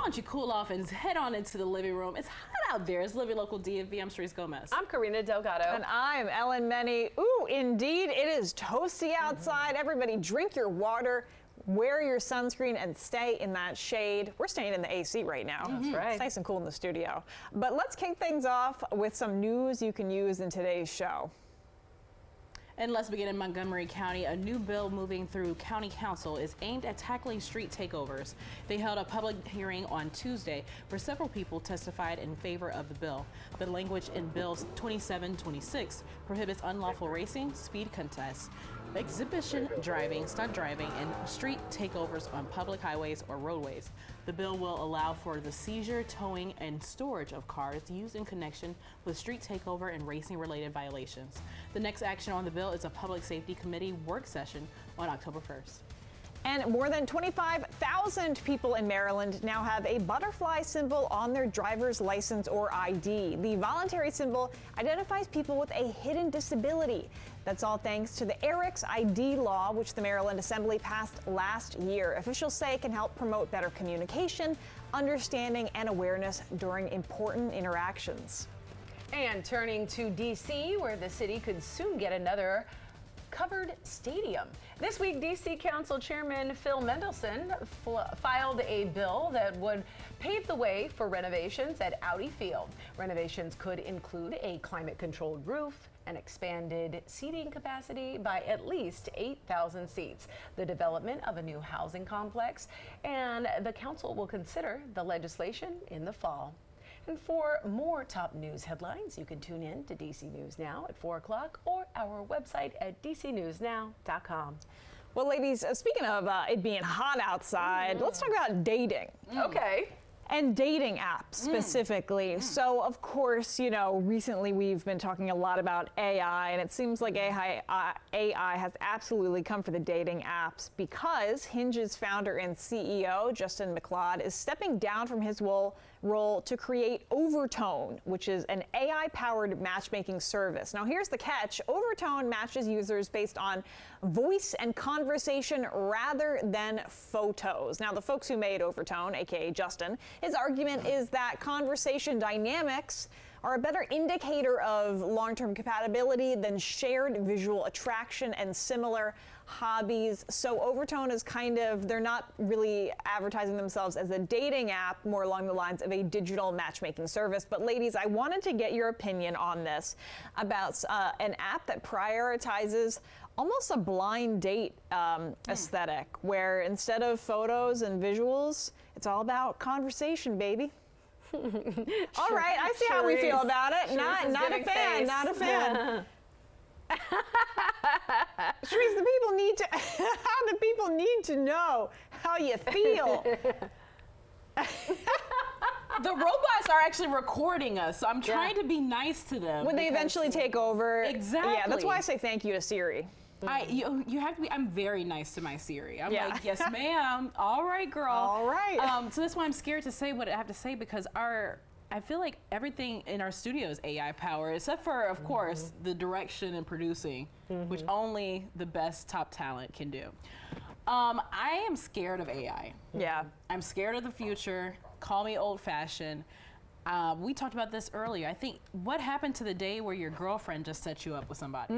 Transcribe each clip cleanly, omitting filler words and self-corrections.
don't you cool off and head on into the living room? It's hot out there. It's Living Local DMV. I'm Cerise Gomez. I'm Karina Delgado. And I'm Ellen Menny. Ooh, indeed, it is toasty outside. Everybody drink your water, wear your sunscreen, and stay in that shade. We're staying in the AC right now. That's right. It's nice and cool in the studio. But let's kick things off with some news you can use in today's show. And let's begin in Montgomery County. A new bill moving through County Council is aimed at tackling street takeovers. They held a public hearing on Tuesday where several people testified in favor of the bill. The language in Bill 2726 prohibits unlawful racing, speed contests, exhibition driving, stunt driving, and street takeovers on public highways or roadways. The bill will allow for the seizure, towing, and storage of cars used in connection with street takeover and racing-related violations. The next action on the bill is a Public Safety Committee work session on October 1st. And more than 25,000 people in Maryland now have a butterfly symbol on their driver's license or ID. The voluntary symbol identifies people with a hidden disability. That's all thanks to the Eric's ID law, which the Maryland Assembly passed last year. Officials say it can help promote better communication, understanding, and awareness during important interactions. And turning to D.C., where the city could soon get another covered stadium. This week, D.C. Council Chairman Phil Mendelson filed a bill that would pave the way for renovations at Audi Field. Renovations could include a climate-controlled roof, an expanded seating capacity by at least 8,000 seats, the development of a new housing complex, and the council will consider the legislation in the fall. And for more top news headlines, you can tune in to DC News Now at 4 o'clock or our website at dcnewsnow.com. Well, ladies, speaking of it being hot outside, let's talk about dating. Okay. And dating apps specifically. So, of course, you know, recently we've been talking a lot about AI, and it seems like AI has absolutely come for the dating apps because Hinge's founder and CEO, Justin McLeod, is stepping down from his role to create Overtone, which is an AI-powered matchmaking service. Now, here's the catch. Overtone matches users based on voice and conversation rather than photos. Now, the folks who made Overtone, aka Justin, his argument is that conversation dynamics are a better indicator of long-term compatibility than shared visual attraction and similar hobbies. So Overtone is they're not really advertising themselves as a dating app, more along the lines of a digital matchmaking service. But ladies, I wanted to get your opinion on this, about an app that prioritizes almost a blind date aesthetic, where instead of photos and visuals, it's all about conversation, baby. All right, I see how we feel about it. Not a fan, not a fan. Sharice, the people need to know how you feel. The robots are actually recording us, so I'm trying to be nice to them. When they eventually take over. Exactly. Yeah, that's why I say thank you to Siri. You have to be. I'm very nice to my Siri. I'm like, yes, ma'am. All right, girl. All right. So that's why I'm scared to say what I have to say, because I feel like everything in our studio is AI powered, except for, of course, the direction and producing, which only the best top talent can do. I am scared of AI. Yeah. I'm scared of the future. Call me old-fashioned. We talked about this earlier. I think, what happened to the day where your girlfriend just set you up with somebody?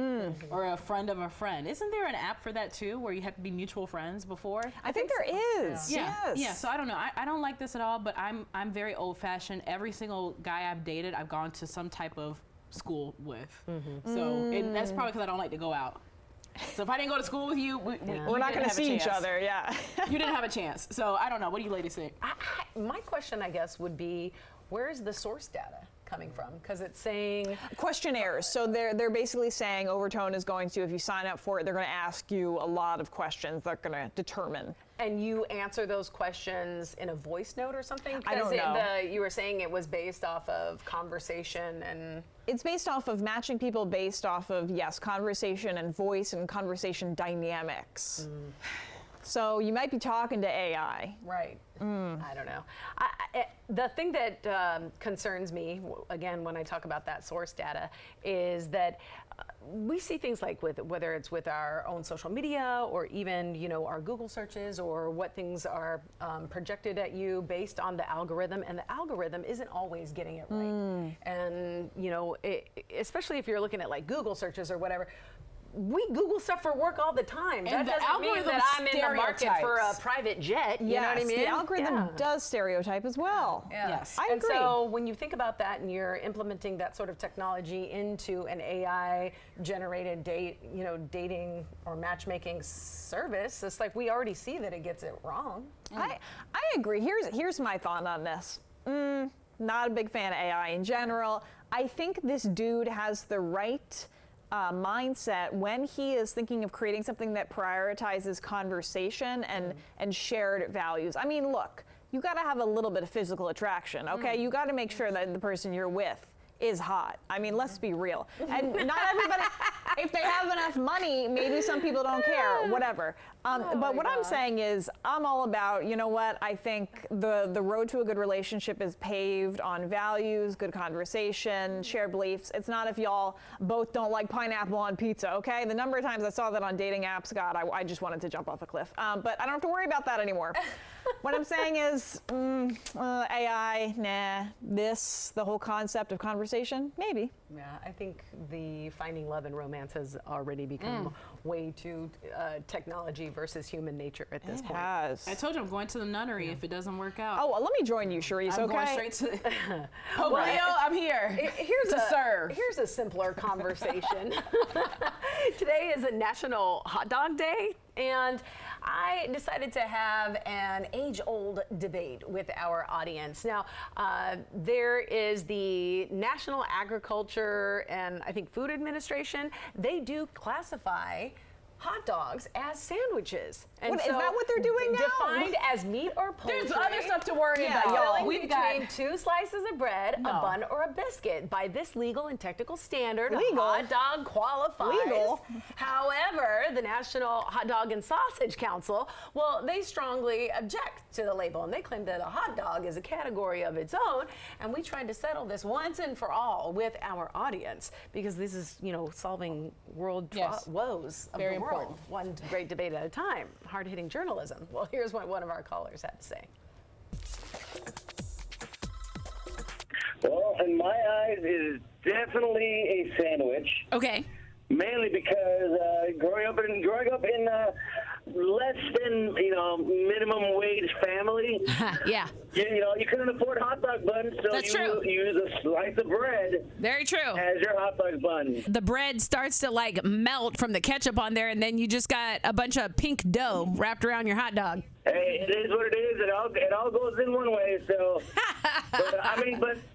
Or a friend of a friend? Isn't there an app for that too, where you have to be mutual friends before? I think there is. Yeah. Yes. Yeah, so I don't know. I don't like this at all, but I'm very old-fashioned. Every single guy I've dated, I've gone to some type of school with. So and that's probably because I don't like to go out. So if I didn't go to school with you, we're not going to see each other. Yeah. You didn't have a chance. So I don't know. What do you ladies think? My question, I guess, would be, where's the source data coming from? Because it's saying questionnaires. So they're basically saying Overtone is going to, if you sign up for it, they're going to ask you a lot of questions that are going to determine. And you answer those questions in a voice note or something? I don't know. You were saying it was based off of conversation and... It's based off of matching people based off of, yes, conversation and voice and conversation dynamics. So you might be talking to AI. Right. I don't know. The thing that concerns me, again, when I talk about that source data, is that we see things like whether it's with our own social media or even, our Google searches or what things are projected at you based on the algorithm, and the algorithm isn't always getting it right. And, especially if you're looking at like Google searches or whatever, we Google stuff for work all the time. And that doesn't mean that I'm in the market for a private jet. You know what I mean? The algorithm does stereotape as well. Yes. I agree. And so when you think about that and you're implementing that sort of technology into an AI-generated dating or matchmaking service, it's like we already see that it gets it wrong. I agree. Here's my thought on this. Not a big fan of AI in general. I think this dude has the right mindset when he is thinking of creating something that prioritizes conversation and shared values. I mean, look, you got to have a little bit of physical attraction, okay? You got to make sure that the person you're with is hot. I mean, let's be real. And not everybody, if they have enough money, maybe some people don't care, whatever. But what I'm saying is, I'm all about, you know what, I think the road to a good relationship is paved on values, good conversation, shared beliefs. It's not if y'all both don't like pineapple on pizza, okay? The number of times I saw that on dating apps, God, I just wanted to jump off a cliff. But I don't have to worry about that anymore. What I'm saying is, AI, nah. The whole concept of conversation, maybe. Yeah, I think the finding love and romance has already become way too technology versus human nature at this point. Has. I told you I'm going to the nunnery if it doesn't work out. Oh, well, let me join you, Charisse, I'm okay? going straight to Leo, I'm here to serve. Here's a simpler conversation. Today is a National Hot Dog Day, and I decided to have an age-old debate with our audience. Now, there is the National Agriculture and I think Food Administration. They do classify hot dogs as sandwiches. And Is that what they're doing now? Defined as meat or poultry. There's other stuff to worry about, y'all. Filling We've between got 2 slices of bread, a bun, or a biscuit. By this legal and technical standard, a hot dog qualifies. Legal. However, the National Hot Dog and Sausage Council, well, they strongly object to the label, and they claim that a hot dog is a category of its own. And we tried to settle this once and for all with our audience, because this is, solving world woes of the world. One great debate at a time. Hard-hitting journalism. Well, here's what one of our callers had to say. Well, in my eyes, it is definitely a sandwich. Okay. Mainly because growing up in less than minimum wage family. Yeah. You couldn't afford hot dog buns, so That's you true. use a slice of bread Very true. as your hot dog bun. The bread starts to like melt from the ketchup on there, and then you just got a bunch of pink dough wrapped around your hot dog. Hey, it is what it is. It all goes in one way. So, but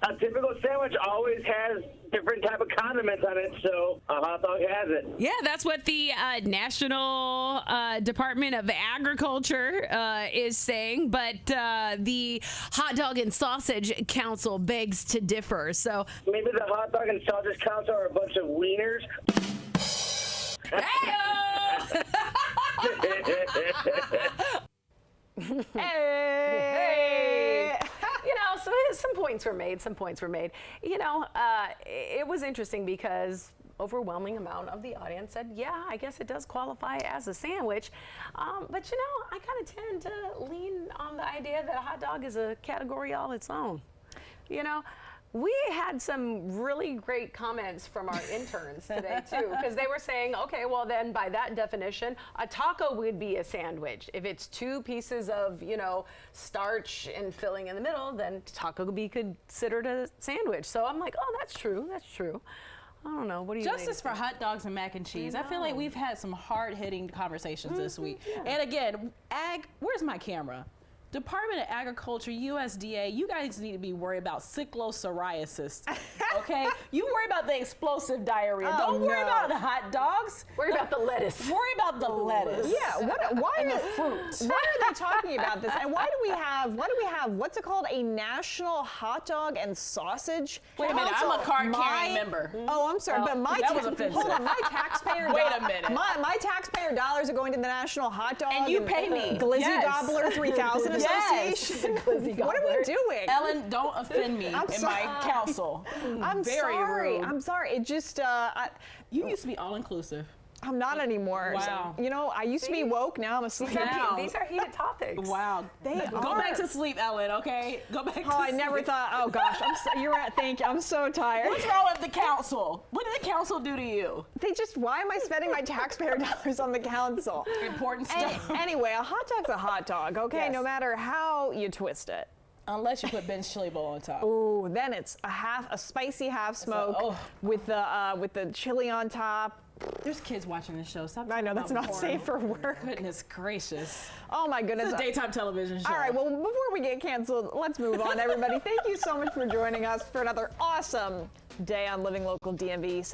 a typical sandwich always has different type of condiments on it. So a hot dog has it. Yeah, that's what the National Department of Agriculture is saying, but the Hot Dog and Sausage Council begs to differ. So Maybe the hot dog and sausage council are a bunch of wieners. Hey! So some points were made. It was interesting because overwhelming amount of the audience said, yeah, I guess it does qualify as a sandwich. But I kind of tend to lean on the idea that a hot dog is a category all its own. We had some really great comments from our interns today, too, because they were saying, okay, well, then by that definition, a taco would be a sandwich. If it's 2 pieces of, starch and filling in the middle, then taco would be considered a sandwich. So I'm like, oh, that's true. I don't know. What do you think? Justice for hot dogs and mac and cheese. I feel like we've had some hard-hitting conversations this week. Yeah. And again, where's my camera? Department of Agriculture, USDA, you guys need to be worried about cyclopsoriasis, okay? You worry about the explosive diarrhea. Don't worry about the hot dogs. Worry about the lettuce. Worry about the lettuce. Yeah, why are the fruit? Why are they talking about this? And why do we have what's it called? A National Hot Dog and Sausage? Wait a minute, I'm a card-carrying member. Oh, I'm sorry, but my that was offensive. hold on, my taxpayer Wait a minute. My taxpayer dollars are going to the National Hot Dog And you pay me. Glizzy Yes. Gobbler 3000 Yes. Yes. Association. What are we doing? Ellen, don't offend me in my council. I'm Very sorry. rude. I'm sorry. It just, You used to be all inclusive. I'm not anymore. Wow. You know, I used to be woke. Now I'm asleep. These are heated topics. Wow. Go back to sleep, Ellen, okay? Go back to sleep. Oh, I never thought. Oh gosh, you're right. Thank you. I'm so tired. What's wrong with the council? What did the council do to you? Why am I spending my taxpayer dollars on the council? Important stuff. Anyway, a hot dog's a hot dog, okay? Yes. No matter how you twist it. Unless you put Ben Schlebo on top. Ooh, then it's a spicy half smoke with the chili on top. There's kids watching this show. Stop. I know that's not porn. safe for work. Goodness gracious. Oh my goodness. It's a daytime television show. All right, well, before we get canceled, let's move on, everybody. Thank you so much for joining us for another awesome day on Living Local DMV.